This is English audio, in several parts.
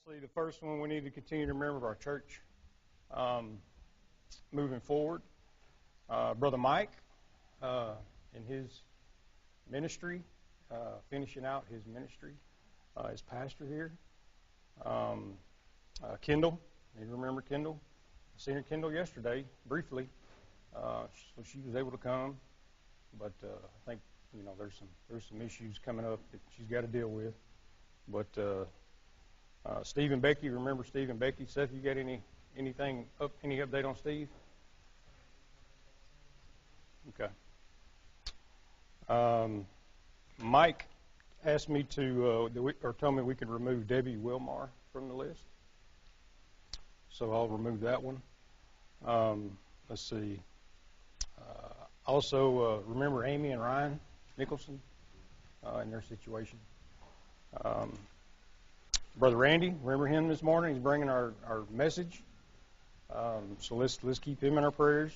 Obviously, the first one we need to continue to remember our church moving forward. Brother Mike in his ministry, finishing out his ministry as pastor here. Kendall, you remember Kendall? I seen her Kendall yesterday, briefly, so she was able to come. But I think there's some issues coming up that she's got to deal with. But Steve and Becky, remember Steve and Becky? Seth, you got any update on Steve? Okay. Mike asked me to, or told me we could remove Debbie Wilmar from the list. So I'll remove that one. Let's see. Also, remember Amy and Ryan Nicholson in their situation. Brother Randy, remember him this morning? He's bringing our message. So let's keep him in our prayers.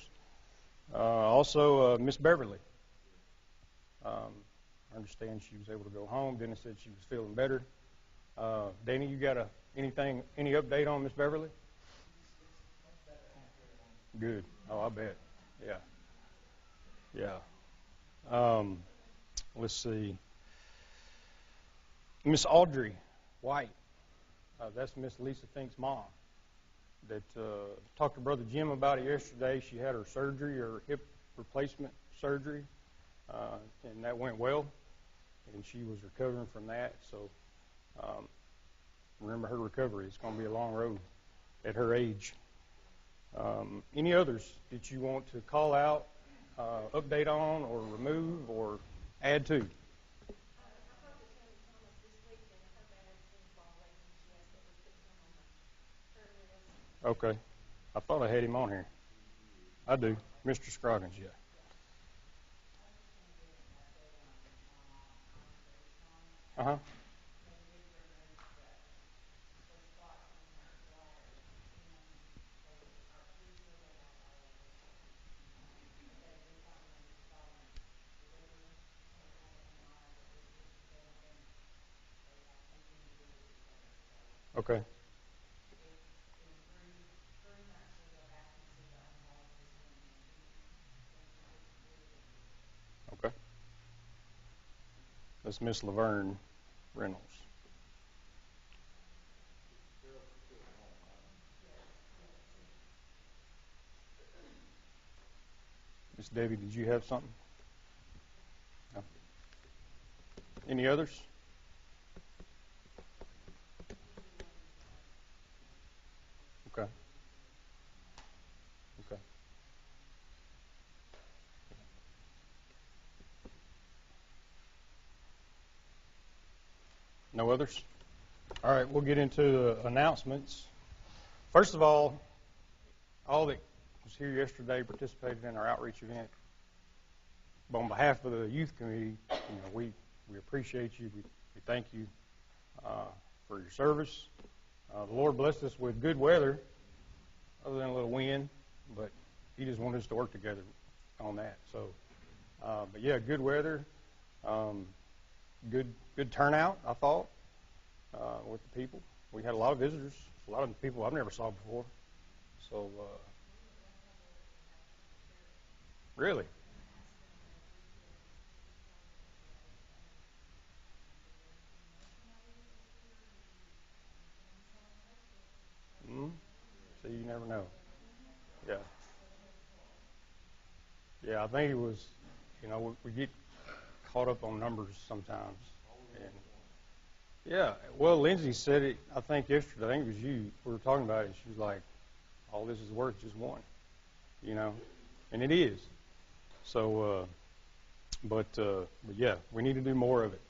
Also, Miss Beverly. I understand she was able to go home. Dennis said she was feeling better. Danny, you got any update on Miss Beverly? Good. Oh, I bet. Yeah. Let's see. Miss Audrey White. That's Miss Lisa Fink's mom. That talked to Brother Jim about it yesterday. She had her surgery, her hip replacement surgery, and that went well. And she was recovering from that. So remember her recovery. It's going to be a long road at her age. Any others that you want to call out, update on, or remove, or add to? Okay. I thought I had him on here. I do. Mr. Scroggins, yeah. Uh-huh. Okay. Okay. That's Miss Laverne Reynolds. Miss Debbie, did you have something? No. Any others? Okay. Okay. No others? All right, we'll get into the announcements. First of all that was here yesterday participated in our outreach event. On behalf of the youth committee, we appreciate you. We thank you for your service. The Lord blessed us with good weather, other than a little wind, but He just wanted us to work together on that. So, but yeah, good weather, good turnout, I thought, with the people. We had a lot of visitors, a lot of people I've never saw before. So, really? Mm-hmm. So you never know. Yeah. Yeah, I think it was, we get caught up on numbers sometimes. And yeah, well, Lindsay said it, I think yesterday, I think it was you, we were talking about it. She was like, all this is worth just one, and it is. So, but yeah, we need to do more of it,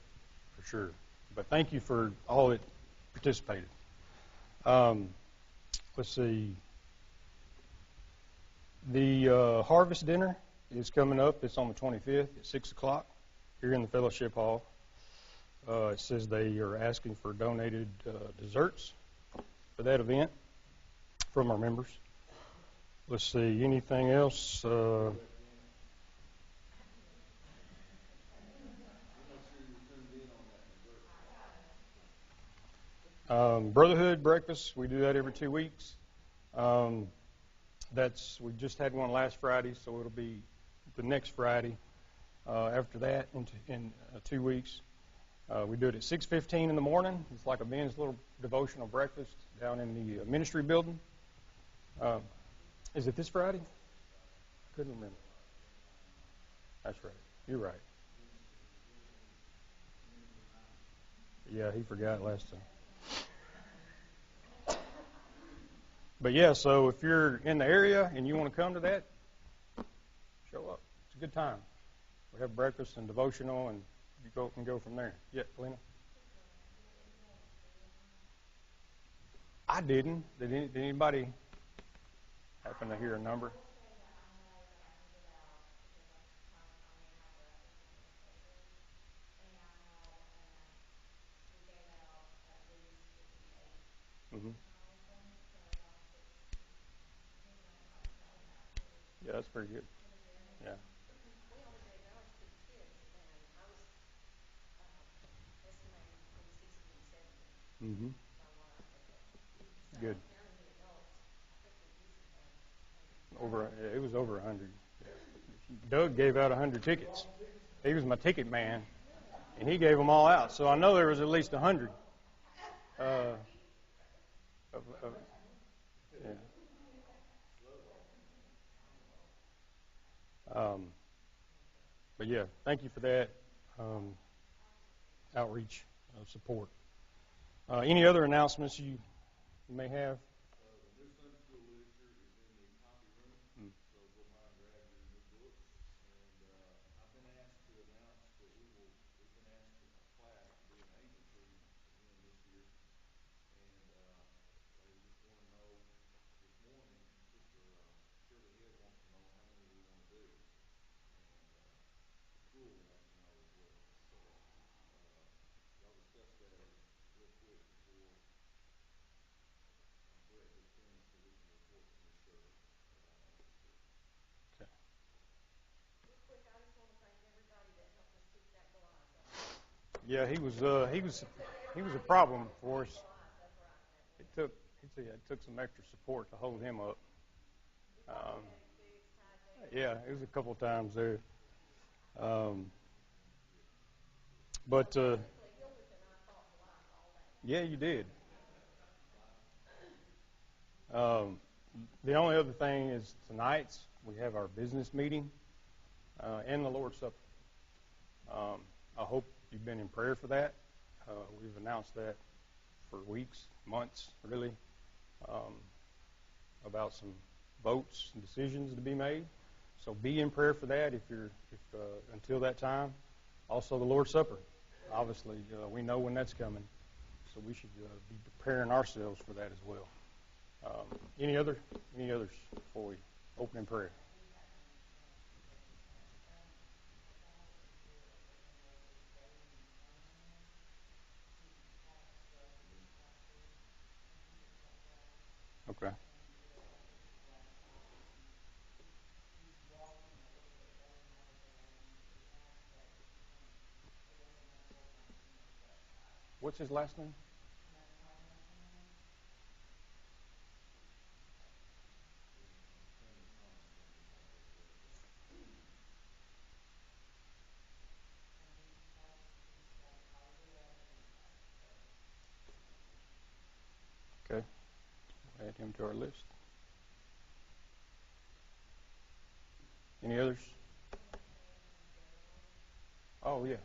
for sure. But thank you for all that participated. Let's see. The harvest dinner is coming up. It's on the 25th at 6 o'clock here in the fellowship hall. It says they are asking for donated desserts for that event from our members. Let's see, anything else? Brotherhood breakfast, we do that every 2 weeks. Um, we just had one last Friday, so it'll be the next Friday after that in 2 weeks. We do it at 6:15 in the morning. It's like a men's little devotional breakfast down in the ministry building. Is it this Friday? I couldn't remember. That's right. You're right. Yeah, he forgot last time. But yeah, so if you're in the area and you want to come to that, show up. It's a good time. We have breakfast and devotional, and you can go from there. Yeah, Lena? I didn't. Did anybody happen to hear a number? Mm-hmm. Yeah, that's pretty good. Yeah. We only gave ours to the kids, and I was estimating between 60 and 70 Mm-hmm. by what I had looked. So Good. counting the adults, I think we easily had 100. It was over 100. Doug gave out 100 tickets. He was my ticket man, and he gave them all out. So I know there was at least 100. Yeah. But yeah, thank you for that outreach support. Any other announcements you may have? The new Sunday school literature is in the copy room, so go by and grab your new books. And I've been asked to announce that we've been asked a class to be an agency again this year. And they just want to know this morning, Sister Shirley Hill wants to know how many we want to do. And the school wants to know as well. So y'all discuss that real quick before Brett gets finished so we can report to Ms. Shirley about that. Okay. Real quick, I just want to thank everybody that helped us keep that Goliath up. Yeah, he was a problem for us. It took some extra support to hold him up. Yeah, it was a couple of times there. But yeah, you did. The only other thing is tonight's we have our business meeting and the Lord's Supper. I hope you've been in prayer for that. We've announced that for weeks, months, really, about some votes and decisions to be made. So be in prayer for that if until that time. Also, the Lord's Supper. Obviously, we know when that's coming, so we should be preparing ourselves for that as well. Any others before we open in prayer? Okay. What's his last name? Okay. Add him to our list. Any others? Oh, yeah.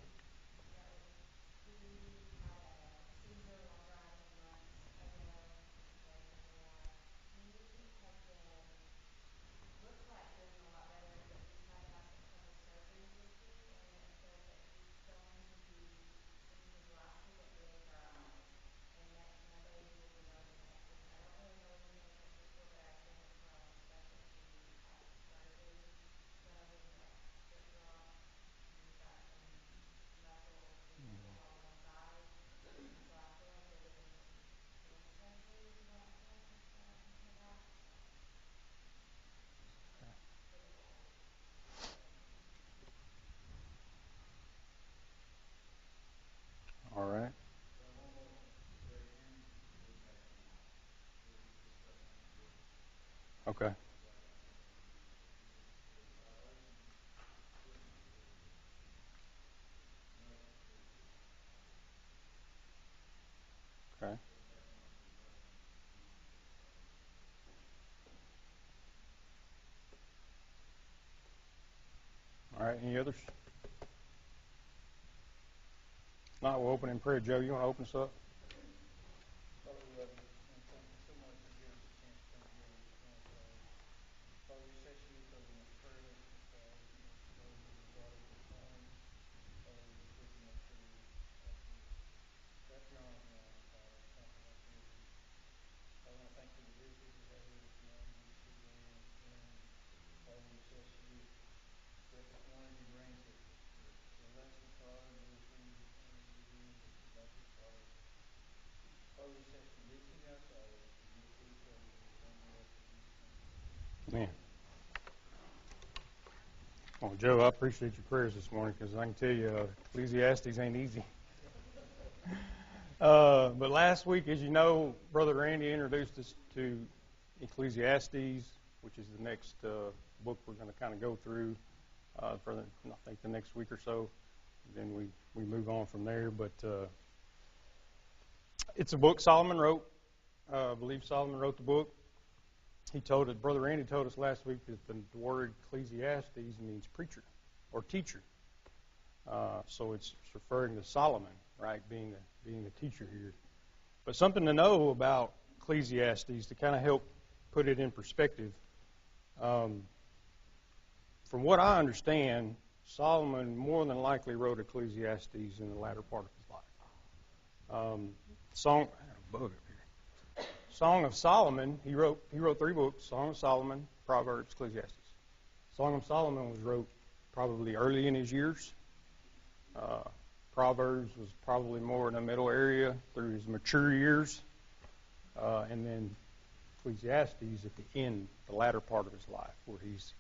Okay. Okay. All right. Any others? If not, we'll open in prayer. Joe, you want to open us up? Father, we love you, and thank you so much for giving us a chance to come together this morning, Father. Father, we just ask you to cover the next prayer listen, Father, those that are brought up this morning, Father, we just lift them up to you, ask you to wrap your arms around them, Father, and comfort them through this. I want to thank you for the visitors we have here this morning. We see Lynn and Ken. Father, we just ask you to bless each one of your grandchildren. The Alexis, Father, Lucy, and Vivian, and Rebecca, Father. Father, we just ask you to lead to us always, and you'll please praise us. And we ask in Jesus' name. Amen. Well, Joe, I appreciate your prayers this morning because I can tell you Ecclesiastes ain't easy. But last week, as you know, Brother Randy introduced us to Ecclesiastes, which is the next book we're going to kind of go through for, I think, the next week or so. And then we move on from there. But it's a book Solomon wrote. I believe Solomon wrote the book. Brother Randy told us last week that the word Ecclesiastes means preacher or teacher. So it's referring to Solomon, right, being the teacher here. But something to know about Ecclesiastes to kind of help put it in perspective. From what I understand, Solomon more than likely wrote Ecclesiastes in the latter part of his life. Song of Solomon, he wrote 3 books: Song of Solomon, Proverbs, Ecclesiastes. Song of Solomon was wrote probably early in his years. Proverbs was probably more in the middle area through his mature years. And then Ecclesiastes at the end, the latter part of his life, where he's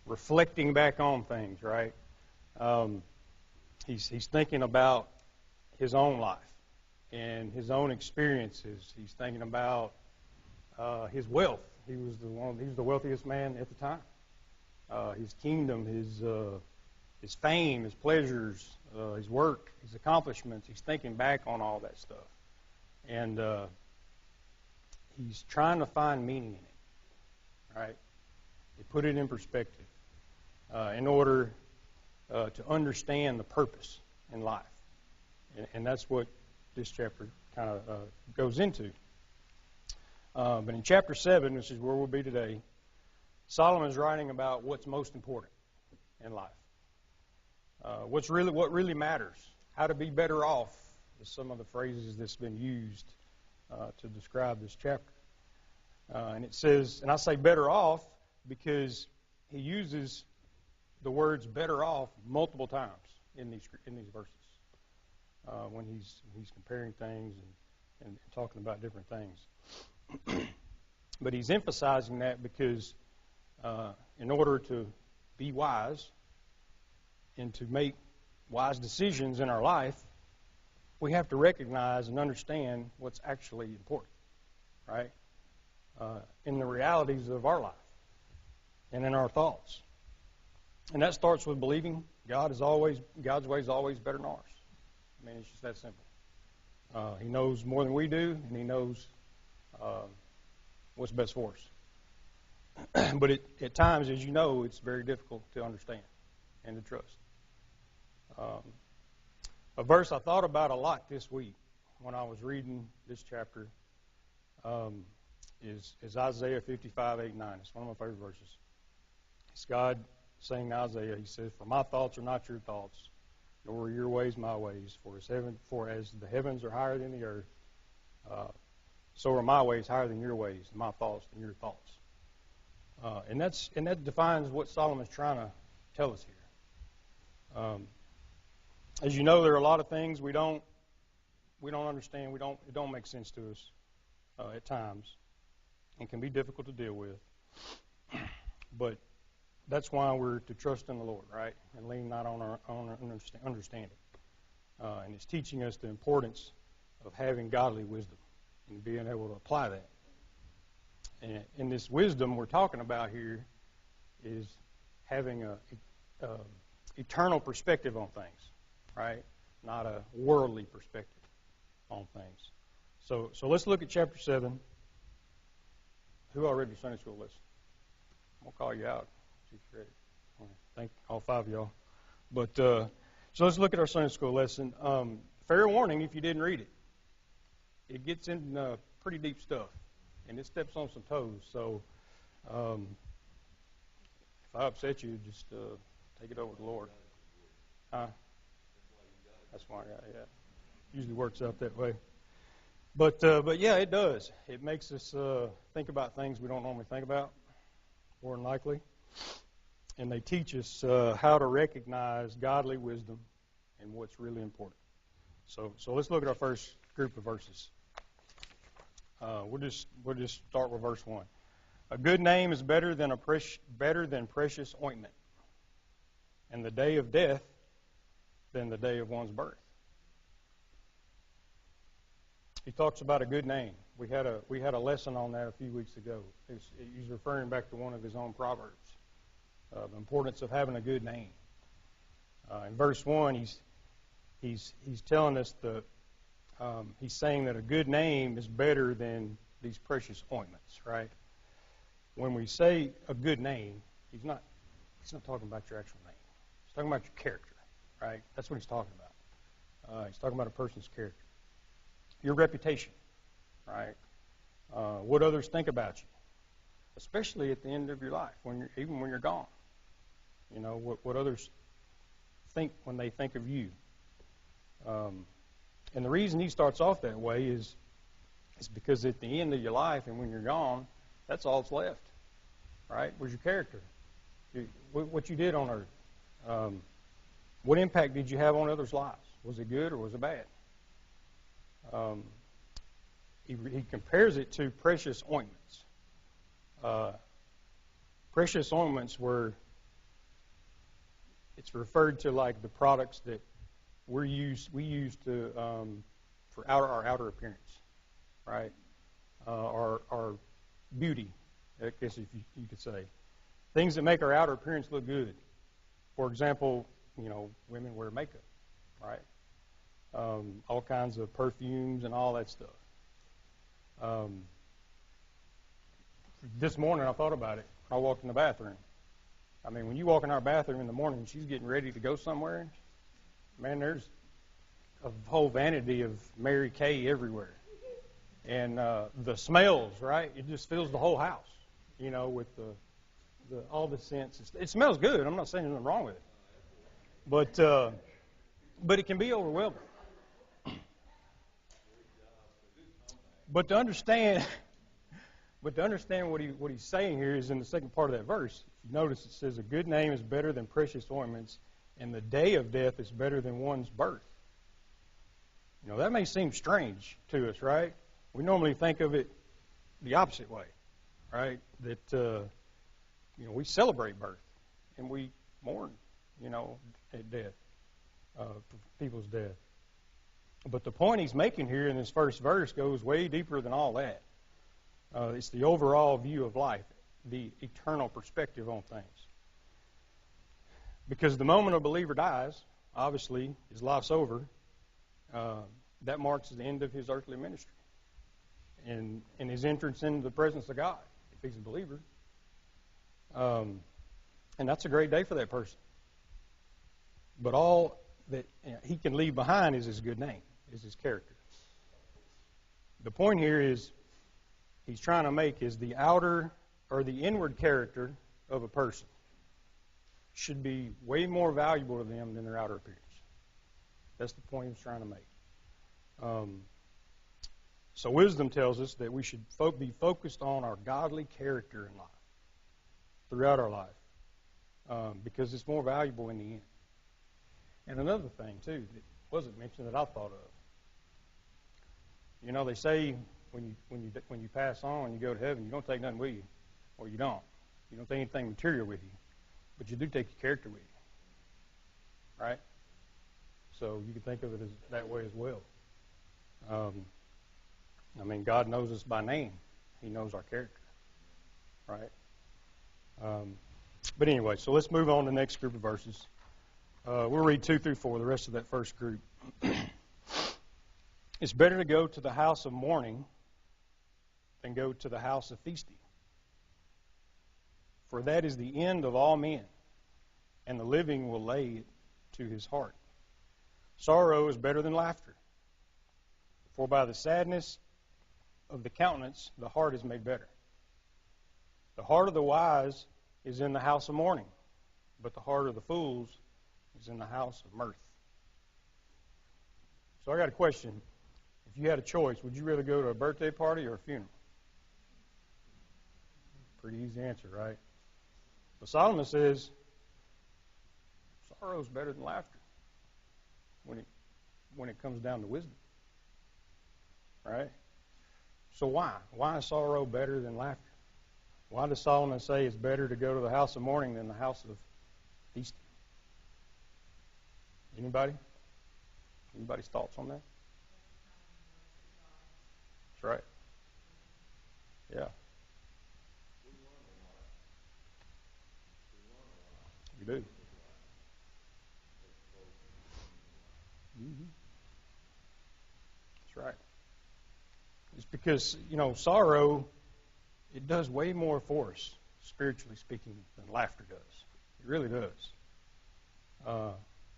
reflecting back on things, right? He's thinking about his own life and his own experiences. He's thinking about his wealth. He was the wealthiest man at the time. His kingdom, his fame, his pleasures, his work, his accomplishments. He's thinking back on all that stuff, and he's trying to find meaning in it. Right? He put it in perspective in order to understand the purpose in life, and that's what this chapter kind of goes into. But in chapter 7, which is where we'll be today, Solomon's writing about what's most important in life. What really matters. How to be better off is some of the phrases that's been used to describe this chapter. And it says, and I say better off because he uses the words better off multiple times in these verses. When he's comparing things and talking about different things. But he's emphasizing that because in order to be wise and to make wise decisions in our life, we have to recognize and understand what's actually important, right? In the realities of our life and in our thoughts. And that starts with believing God's way is always better than ours. I mean, it's just that simple. He knows more than we do, and he knows what's best for us. But at times, as you know, it's very difficult to understand and to trust. A verse I thought about a lot this week when I was reading this chapter is Isaiah 55, 8, 9. It's one of my favorite verses. It's God saying to Isaiah, he says, "For my thoughts are not your thoughts, nor are your ways my ways. For as the heavens are higher than the earth, so are my ways higher than your ways, and my thoughts than your thoughts." And that defines what Solomon's trying to tell us here. As you know, there are a lot of things we don't understand. It don't make sense to us at times, and can be difficult to deal with. But that's why we're to trust in the Lord, right, and lean not on our own understanding. And it's teaching us the importance of having godly wisdom and being able to apply that. And this wisdom we're talking about here is having a eternal perspective on things, right? Not a worldly perspective on things. So let's look at chapter 7. Who all read your Sunday school lesson? I'm going to call you out. See if you're ready. All right. Thank all 5 of y'all. But so let's look at our Sunday school lesson. Fair warning if you didn't read it. It gets into pretty deep stuff, and it steps on some toes. So if I upset you, just take it over to the Lord. Huh? That's why, yeah. Usually works out that way. But yeah, it does. It makes us think about things we don't normally think about, more than likely. And they teach us how to recognize godly wisdom and what's really important. So let's look at our first group of verses. We'll just start with verse 1. A good name is better than precious ointment, and the day of death than the day of one's birth. He talks about a good name. We had a lesson on that a few weeks ago. He's referring back to one of his own proverbs, the importance of having a good name. In verse 1, he's telling us he's saying that a good name is better than these precious ointments, right? When we say a good name, he's not talking about your actual name. He's talking about your character, right? That's what he's talking about. He's talking about a person's character. Your reputation, right? What others think about you, especially at the end of your life, even when you're gone. You know, what others think when they think of you. And the reason he starts off that way is because at the end of your life and when you're gone, that's all that's left, right? Was your character. What you did on earth. What impact did you have on others' lives? Was it good or was it bad? He compares it to precious ointments. Precious ointments it's referred to like the products that we use to for our outer appearance, right? Our beauty, I guess if you could say, things that make our outer appearance look good. For example, you know, women wear makeup, right? All kinds of perfumes and all that stuff. This morning I thought about it. I walked in the bathroom. I mean, when you walk in our bathroom in the morning and she's getting ready to go somewhere, man, there's a whole vanity of Mary Kay everywhere. And the smells, right? It just fills the whole house, you know, with all the scents. It smells good. I'm not saying there's nothing wrong with it. But it can be overwhelming. But to understand what he's saying here is in the second part of that verse. If you notice, it says, a good name is better than precious ointments, and the day of death is better than one's birth. You know, that may seem strange to us, right? We normally think of it the opposite way, right? That, you know, we celebrate birth, and we mourn, you know, at death, people's death. But the point he's making here in this first verse goes way deeper than all that. It's the overall view of life, the eternal perspective on things. Because the moment a believer dies, obviously, his life's over. That marks the end of his earthly ministry and his entrance into the presence of God, if he's a believer. And that's a great day for that person. But all that he can leave behind is his good name, is his character. The point here is he's trying to make is the outer or the inward character of a person should be way more valuable to them than their outer appearance. That's the point he's trying to make. So wisdom tells us that we should be focused on our godly character in life, throughout our life, because it's more valuable in the end. And another thing, too, that wasn't mentioned that I thought of. You know, they say when you pass on and you go to heaven, you don't take nothing with you, or you don't. You don't take anything material with you, but you do take your character with you, right? So you can think of it as that way as well. I mean, God knows us by name. He knows our character. right? But anyway, so let's move on to the next group of verses. We'll read 2 through 4, the rest of that first group. It's better to go to the house of mourning than go to the house of feasting. For that is the end of all men, and the living will lay it to his heart. Sorrow is better than laughter, for by the sadness of the countenance the heart is made better. The heart of the wise is in the house of mourning, but the heart of the fools is in the house of mirth. So I got a question. If you had a choice, would you rather go to a birthday party or a funeral? Pretty easy answer, right? But Solomon says, sorrow is better than laughter when it comes down to wisdom. Right? So why? Why is sorrow better than laughter? Why does Solomon say it's better to go to the house of mourning than the house of feasting? Anybody? Anybody's thoughts on that? That's right. Yeah. You do. Mm-hmm. That's right. It's because, sorrow, it does way more for us, spiritually speaking, than laughter does. It really does.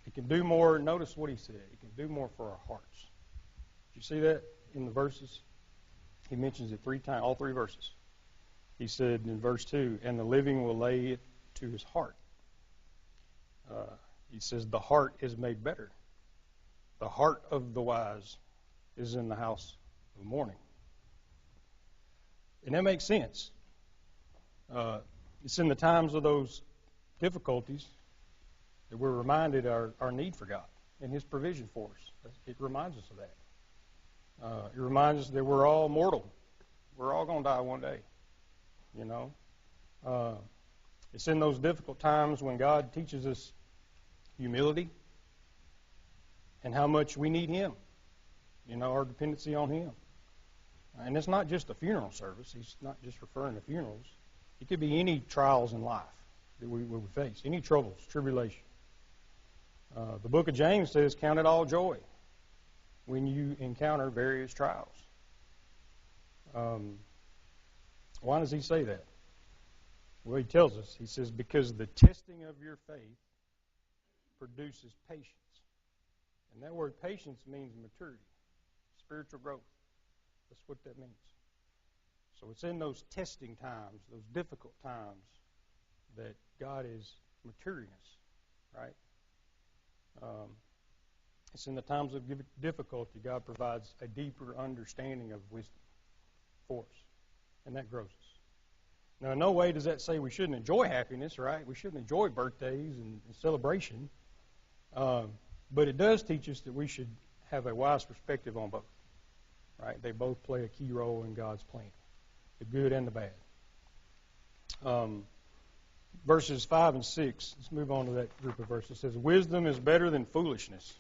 It can do more. Notice what he said. It can do more for our hearts. Did you see that in the verses? He mentions it 3 times, all 3 verses. He said in verse 2, and the living will lay it to his heart. He says the heart is made better. The heart of the wise is in the house of mourning. And that makes sense. It's in the times of those difficulties that we're reminded our need for God and His provision for us. It reminds us of that. It reminds us that we're all mortal. We're all going to die one day. It's in those difficult times when God teaches us humility and how much we need Him. Our dependency on Him. And it's not just a funeral service. He's not just referring to funerals. It could be any trials in life that we face, any troubles, tribulation. The book of James says, count it all joy when you encounter various trials. Why does he say that? Well, he tells us. He says, because the testing of your faith produces patience. And that word patience means maturity, spiritual growth. That's what that means. So it's in those testing times, those difficult times, that God is maturing us, right? It's in the times of difficulty God provides a deeper understanding of wisdom for us, and that grows us. Now, in no way does that say we shouldn't enjoy happiness, right? We shouldn't enjoy birthdays and celebration, but it does teach us that we should have a wise perspective on both, right? They both play a key role in God's plan, the good and the bad. Verses 5 and 6, let's move on to that group of verses. It says, wisdom is better than foolishness.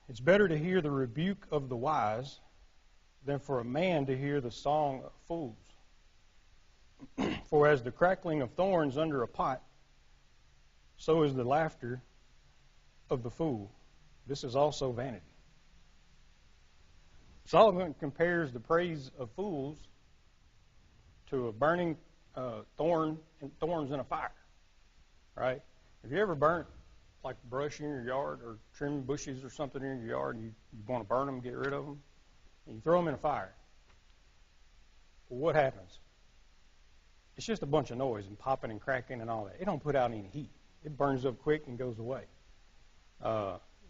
It's better to hear the rebuke of the wise than for a man to hear the song of fools. For as the crackling of thorns under a pot, so is the laughter of the fool. This is also vanity. Solomon compares the praise of fools to a burning thorns in a fire, right? Have you ever burnt like brush in your yard or trimmed bushes or something in your yard and you want to burn them, get rid of them, and you throw them in a fire? Well, what happens? It's just a bunch of noise and popping and cracking and all that. It don't put out any heat. It burns up quick and goes away.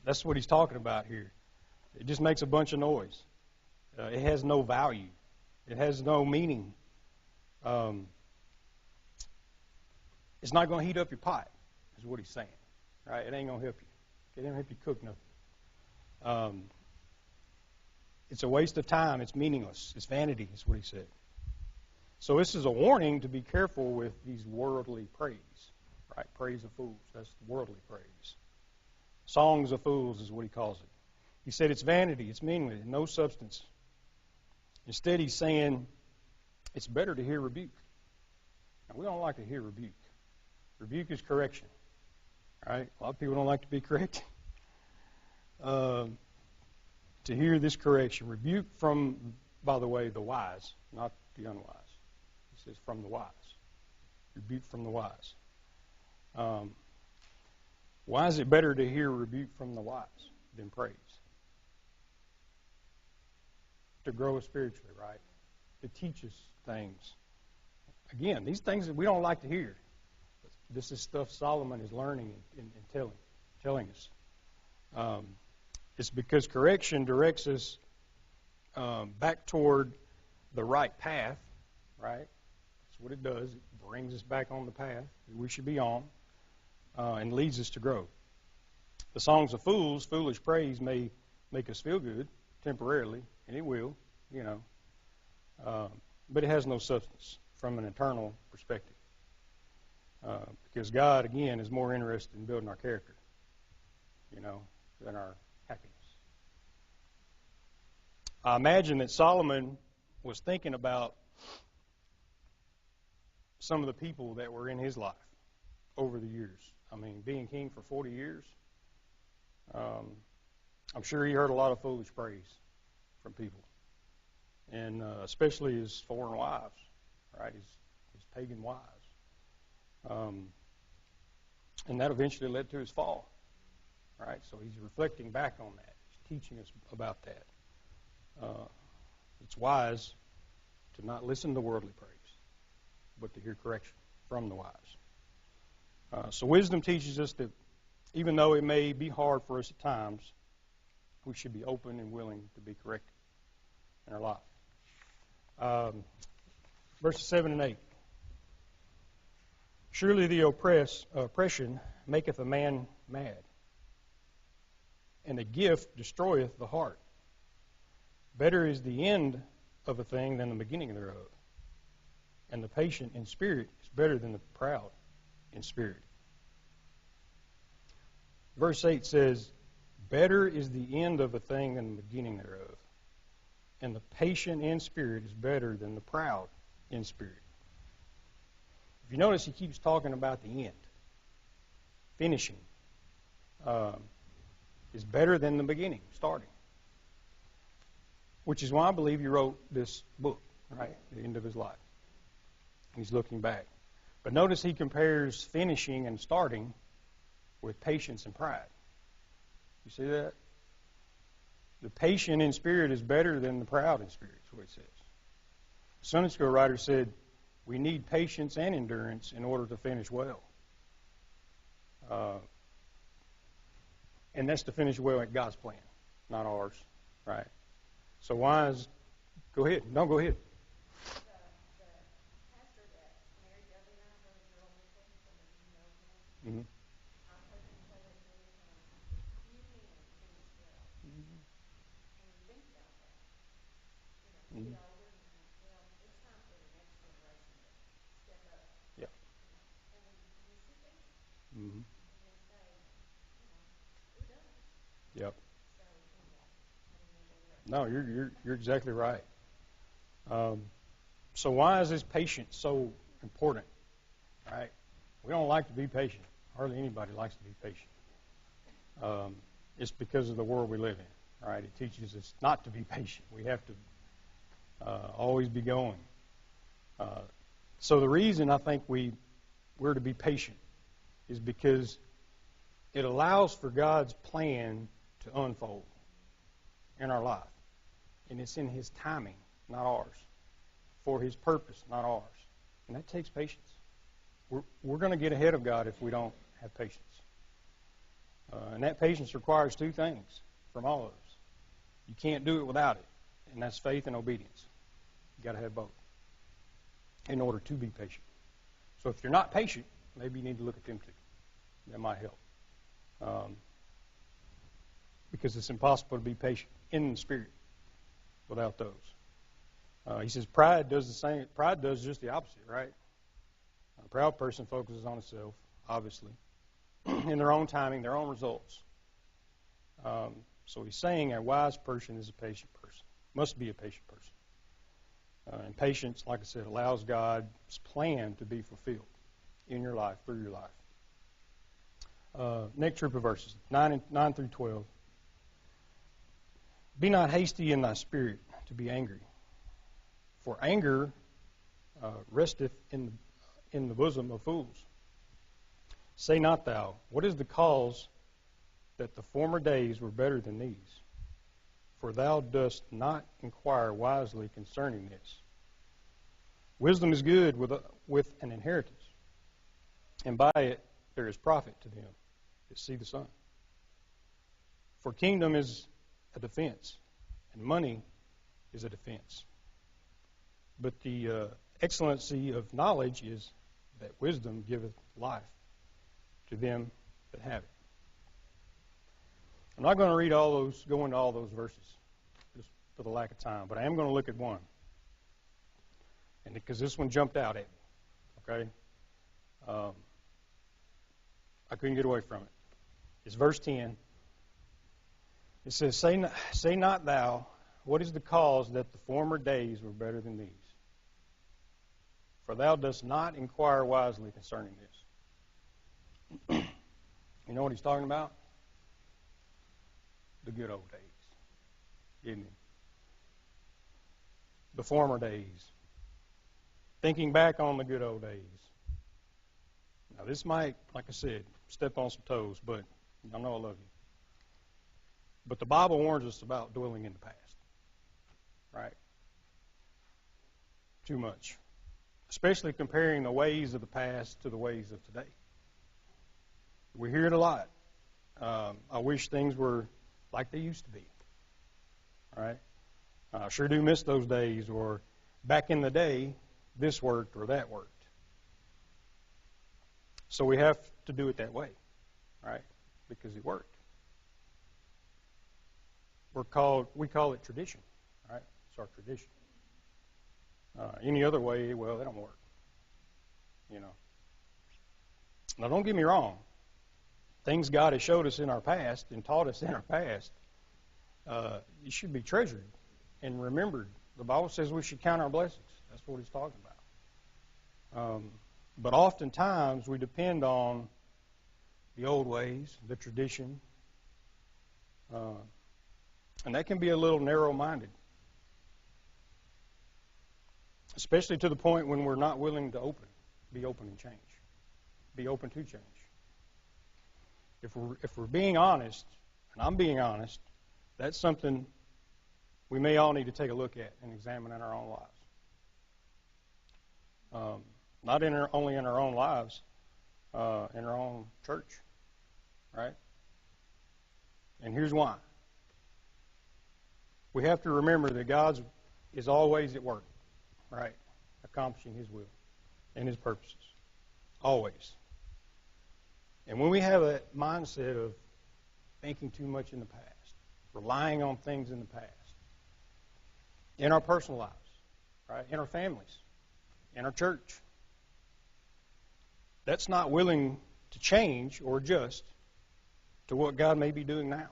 That's what he's talking about here. It just makes a bunch of noise. It has no value. It has no meaning. It's not going to heat up your pot, is what he's saying. Right? It ain't going to help you. It ain't help you cook nothing. It's a waste of time. It's meaningless. It's vanity, is what he said. So this is a warning to be careful with these worldly praise. Right? Praise of fools. That's worldly praise. Songs of fools is what he calls it. He said it's vanity. It's meaningless. No substance. Instead, he's saying it's better to hear rebuke. Now, we don't like to hear rebuke. Rebuke is correction. Right? A lot of people don't like to be corrected. To hear this correction, rebuke from, by the way, the wise, not the unwise. He says from the wise. Rebuke from the wise. Why is it better to hear rebuke from the wise than praise? To grow us spiritually, right? To teach us things. Again, these things that we don't like to hear. This is stuff Solomon is learning and telling us. It's because correction directs us back toward the right path, right? That's what it does. It brings us back on the path that we should be on and leads us to grow. The songs of fools, foolish praise may make us feel good temporarily, and it will, but it has no substance from an eternal perspective. Because God, again, is more interested in building our character, than our happiness. I imagine that Solomon was thinking about some of the people that were in his life over the years. I mean, being king for 40 years, I'm sure he heard a lot of foolish praise from people, and especially his foreign wives, right? His pagan wives. And that eventually led to his fall, right? So he's reflecting back on that. He's teaching us about that. It's wise to not listen to worldly praise, but to hear correction from the wise. So wisdom teaches us that even though it may be hard for us at times, we should be open and willing to be corrected in our life. Verses 7 and 8. Surely the oppression maketh a man mad, and a gift destroyeth the heart. Better is the end of a thing than the beginning thereof, and the patient in spirit is better than the proud in spirit. Verse 8 says, better is the end of a thing than the beginning thereof, and the patient in spirit is better than the proud in spirit. If you notice, he keeps talking about the end. Finishing is better than the beginning, starting. Which is why I believe he wrote this book, right, at the end of his life. He's looking back. But notice he compares finishing and starting with patience and pride. You see that? The patient in spirit is better than the proud in spirit, is what it says. A Sunday school writer said, we need patience and endurance in order to finish well. And that's to finish well at God's plan, not ours, right? So go ahead. No, go ahead. The pastor that married Dudley and I, Brother Gerald Mitchell, some of you know him. Mm-hmm. I've heard him say this many times. He said, few men finish well. Mm-hmm. And you think about that. Mm-hmm. Get older and think, well, it's time for the next generation to step up. Yeah. And we sit there Mm-hmm. and we say, we're done. Yep. So anyway, I didn't mean to interrupt. No, you're exactly right. So why is this patience so important? Right? We don't like to be patient. Hardly anybody likes to be patient. It's because of the world we live in. Right? It teaches us not to be patient. We have to always be going. So the reason I think we're to be patient is because it allows for God's plan to unfold in our life. And it's in His timing, not ours. For His purpose, not ours. And that takes patience. We're going to get ahead of God if we don't have patience. And that patience requires two things from all of us. You can't do it without it. And that's faith and obedience. You've got to have both in order to be patient. So if you're not patient, maybe you need to look at them too. That might help. Because it's impossible to be patient in the Spirit without those. He says pride does the same. Pride does just the opposite, right? A proud person focuses on itself, obviously, in their own timing, their own results. So he's saying a wise person is a patient person, must be a patient person. And patience, like I said, allows God's plan to be fulfilled in your life, through your life. Next group of verses, 9 through 12. Be not hasty in thy spirit to be angry, for anger resteth in the bosom of fools. Say not thou, what is the cause that the former days were better than these? For thou dost not inquire wisely concerning this. Wisdom is good with an inheritance, and by it there is profit to them that see the sun. For kingdom is a defense, and money is a defense. But the excellency of knowledge is that wisdom giveth life to them that have it. I'm not going to go into all those verses, just for the lack of time, but I am going to look at one. And because this one jumped out at me, okay? I couldn't get away from it. It's verse 10. It says, Say not thou, what is the cause that the former days were better than these? For thou dost not inquire wisely concerning this. You know what he's talking about? The good old days, isn't he? The former days. Thinking back on the good old days. Now this might, like I said, step on some toes, but y'all know I love you. But the Bible warns us about dwelling in the past. Right? Too much. Especially comparing the ways of the past to the ways of today. We hear it a lot. I wish things were like they used to be. Right? I sure do miss those days, or back in the day, this worked or that worked. So we have to do it that way, right? Because it worked. We call it tradition, right? It's our tradition. Any other way, well, that don't work. You know. Now, don't get me wrong. Things God has showed us in our past and taught us in our past, it should be treasured and remembered. The Bible says we should count our blessings. That's what He's talking about. But oftentimes we depend on the old ways, the tradition, and that can be a little narrow-minded, especially to the point when we're not willing to be open and change, be open to change. If we're being honest, and I'm being honest, that's something we may all need to take a look at and examine in our own lives. Not only in our own lives, in our own church, right? And here's why. We have to remember that God is always at work, right? Accomplishing His will and His purposes. Always. And when we have that mindset of thinking too much in the past, relying on things in the past, in our personal lives, right? In our families, in our church, that's not willing to change or adjust to what God may be doing now.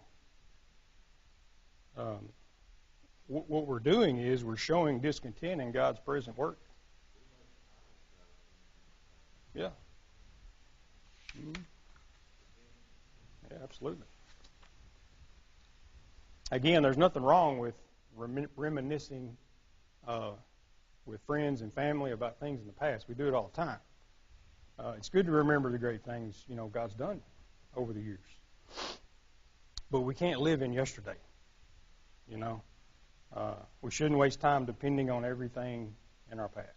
What we're doing is we're showing discontent in God's present work. Yeah. Mm-hmm. Yeah, absolutely. Again, there's nothing wrong with reminiscing with friends and family about things in the past. We do it all the time. It's good to remember the great things, God's done over the years. But we can't live in yesterday, We shouldn't waste time depending on everything in our past.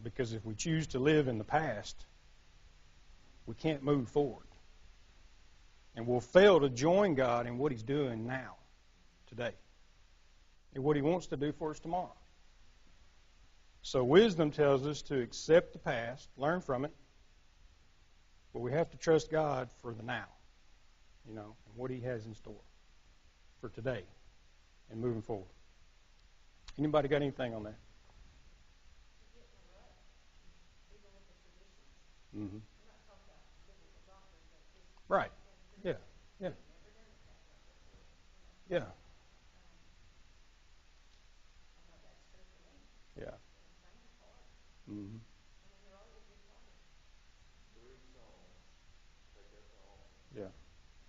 Because if we choose to live in the past, we can't move forward. And we'll fail to join God in what He's doing now, today, and what He wants to do for us tomorrow. So wisdom tells us to accept the past, learn from it, but we have to trust God for the now, and what He has in store for today and moving forward. Anybody got anything on that? Mm-hmm. Right. Yeah. Yeah. Yeah. Mm-hmm. They're all good songs. 3 songs, take that to offering. Yeah.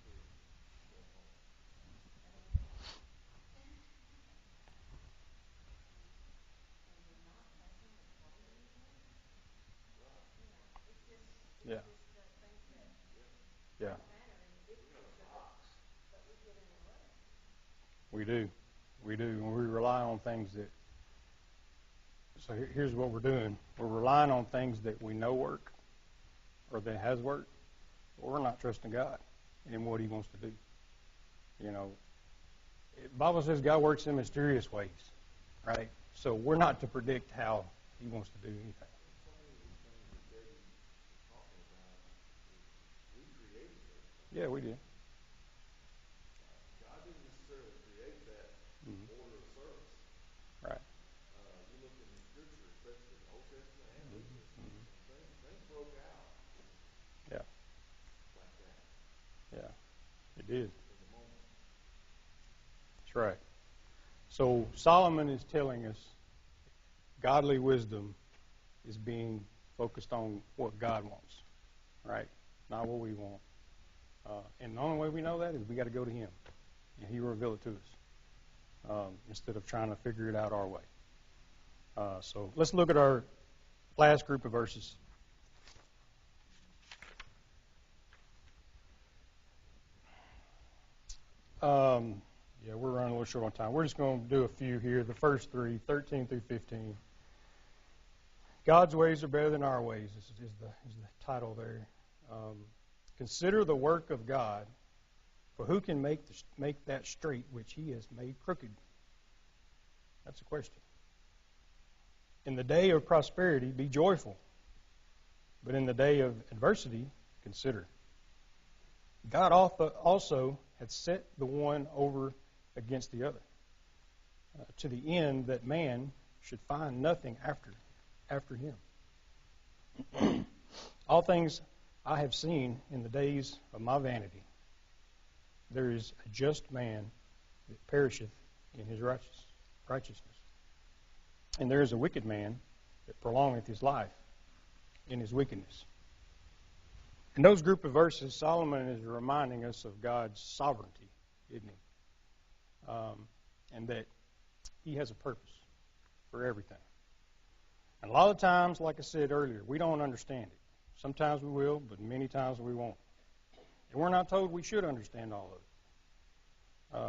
3, go home. And we're not passing the party anymore. Right. You know, it's just Yeah. things that Yeah. matter in the big picture, but we get in a rut. We do. We do. And we rely on things that. So here's what we're doing. We're relying on things that we know work or that has worked. But we're not trusting God in what He wants to do. You know, the Bible says God works in mysterious ways, right? So we're not to predict how He wants to do anything. So many of these things that Debbie is talking about, we created those things. Yeah, we did. God didn't necessarily create that Mm-hmm. order of service. Right. You look in the Scripture, especially the Old Testament and New Testament, Mm-hmm. and things broke out Yeah. like that Yeah. It did. in the moment. That's right. So Solomon is telling us godly wisdom is being focused on what God wants, right? Not what we want. And the only way we know that is we got to go to Him, and He will reveal it to us instead of trying to figure it out our way. So let's look at our last group of verses. Yeah, we're running a little short on time. We're just going to do a few here. The first 3, 13 through 15. God's ways are better than our ways. This is the title there. Consider the work of God, for who can make that straight which He has made crooked? That's a question. In the day of prosperity, be joyful, but in the day of adversity, consider. God also had set the one over against the other, to the end that man should find nothing after him. All things I have seen in the days of my vanity. There is a just man that perisheth in his righteousness. And there is a wicked man that prolongeth his life in his wickedness. In those group of verses, Solomon is reminding us of God's sovereignty, isn't he? And that He has a purpose for everything. And a lot of times, like I said earlier, we don't understand it. Sometimes we will, but many times we won't. And we're not told we should understand all of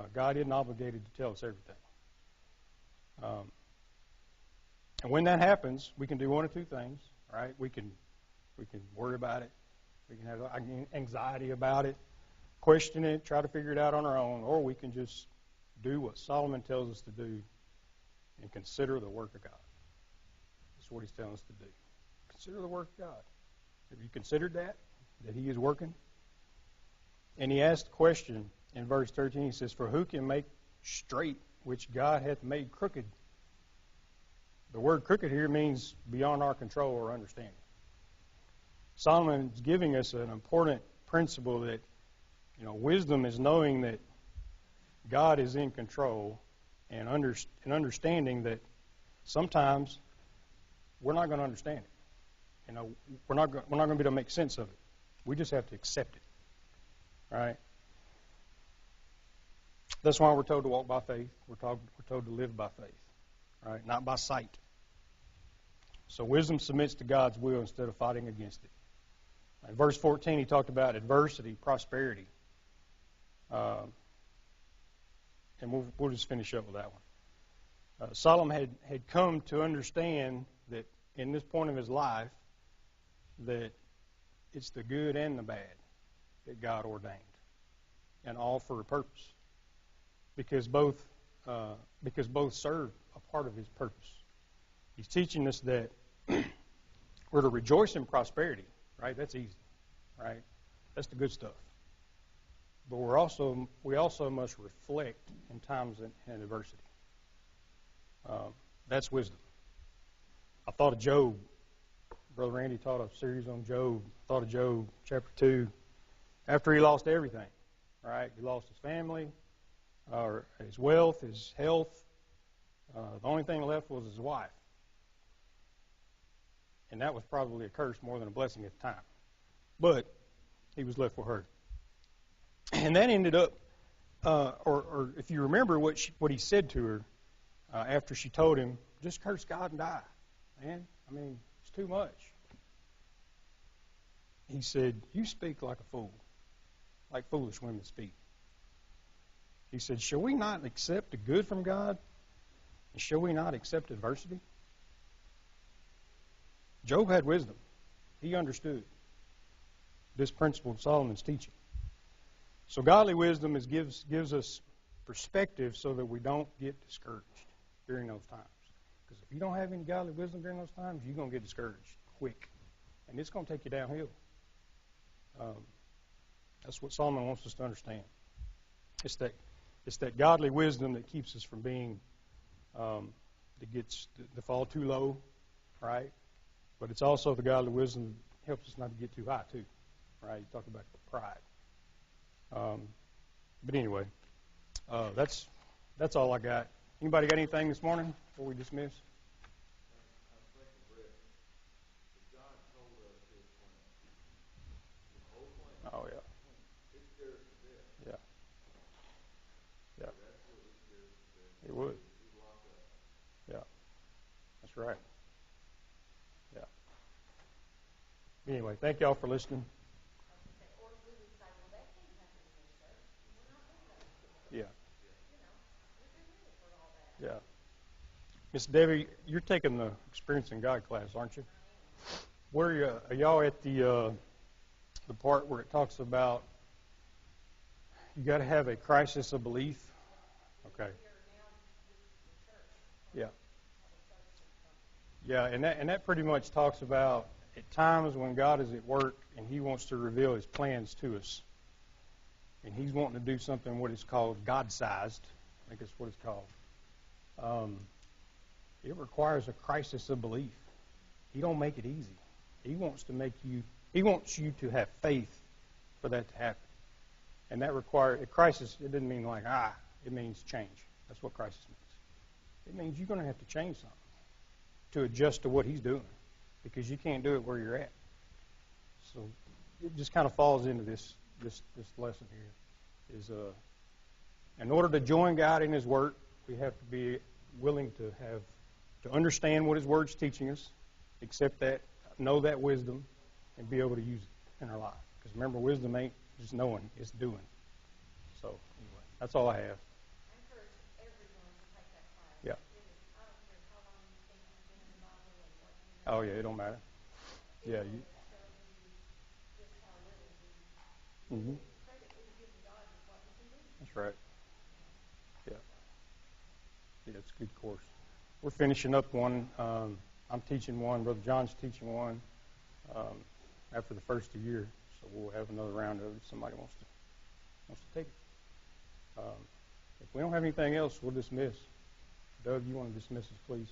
it. God isn't obligated to tell us everything. And when that happens, we can do one of two things, right? We can worry about it. We can have anxiety about it, question it, try to figure it out on our own, or we can just do what Solomon tells us to do and consider the work of God. That's what he's telling us to do. Consider the work of God. Have you considered that He is working? And he asked the question in verse 13. He says, for who can make straight which God hath made crooked? The word crooked here means beyond our control or understanding. Solomon is giving us an important principle that, wisdom is knowing that God is in control and understanding that sometimes we're not going to understand it. We're not going to be able to make sense of it. We just have to accept it. Right? That's why we're told to walk by faith. We're told to live by faith. Right? Not by sight. So wisdom submits to God's will instead of fighting against it. In verse 14, he talked about adversity, prosperity. And we'll just finish up with that one. Solomon had come to understand that in this point of his life, that it's the good and the bad that God ordained, and all for a purpose, because both serve a part of His purpose. He's teaching us that we're to rejoice in prosperity, right? That's easy, right? That's the good stuff. But we also must reflect in times and adversity. That's wisdom. I thought of Job. Brother Randy taught a series on Job. I thought of Job, chapter 2. After he lost everything, right? He lost his family, his wealth, his health. The only thing left was his wife. And that was probably a curse more than a blessing at the time. But he was left with her. And that ended up, or if you remember what he said to her after she told him, just curse God and die, man. I mean, it's too much. He said, you speak like a fool, like foolish women speak. He said, shall we not accept the good from God? And shall we not accept adversity? Job had wisdom. He understood this principle of Solomon's teaching. So godly wisdom gives us perspective so that we don't get discouraged during those times. Because if you don't have any godly wisdom during those times, you're going to get discouraged quick. And it's going to take you downhill. That's what Solomon wants us to understand. It's that godly wisdom that keeps us from being, that gets to fall too low, right? But it's also the godly wisdom that helps us not to get too high, too, right? You talk about pride. But anyway, that's all I got. Anybody got anything this morning before we dismiss? I'm thinking, Brett, that God told us His plan. His whole plan. Oh, yeah. It scares us to death. Yeah. Yeah. It absolutely scares us to death. It would. He's locked up. Yeah. That's right. Yeah. Anyway, thank y'all for listening. Or we would say, well, that can't happen in this church. We're not doing that. Yeah. You know, we're too little for all that. Yeah. Miss Debbie, you're taking the Experiencing God class, aren't you? Where are y'all at the part where it talks about you got to have a crisis of belief? Okay. Yeah. Yeah, and that pretty much talks about at times when God is at work and He wants to reveal His plans to us, and He's wanting to do something what is called God-sized. I think that's what it's called. It requires a crisis of belief. He don't make it easy. He wants you to have faith for that to happen. And that requires a crisis. It doesn't mean like, it means change. That's what crisis means. It means you're going to have to change something to adjust to what He's doing, because you can't do it where you're at. So it just kind of falls into this lesson here. Is in order to join God in His work, we have to be willing to understand what His Word's teaching us, accept that, know that wisdom, and be able to use it in our life. Because remember, wisdom ain't just knowing, it's doing. So anyway, that's all I have. I encourage everyone to take that class. Yeah. It is, I don't care how long you think you've been in the Bible and what you know. Oh yeah, it don't matter. Yeah, It will show you just how little credit we've given God with what He can do. That's right. Yeah. Yeah, it's a good course. We're finishing up one. I'm teaching one. Brother John's teaching one after the first of the year. So we'll have another round of it if somebody wants to take it. If we don't have anything else, we'll dismiss. Doug, you want to dismiss us, please?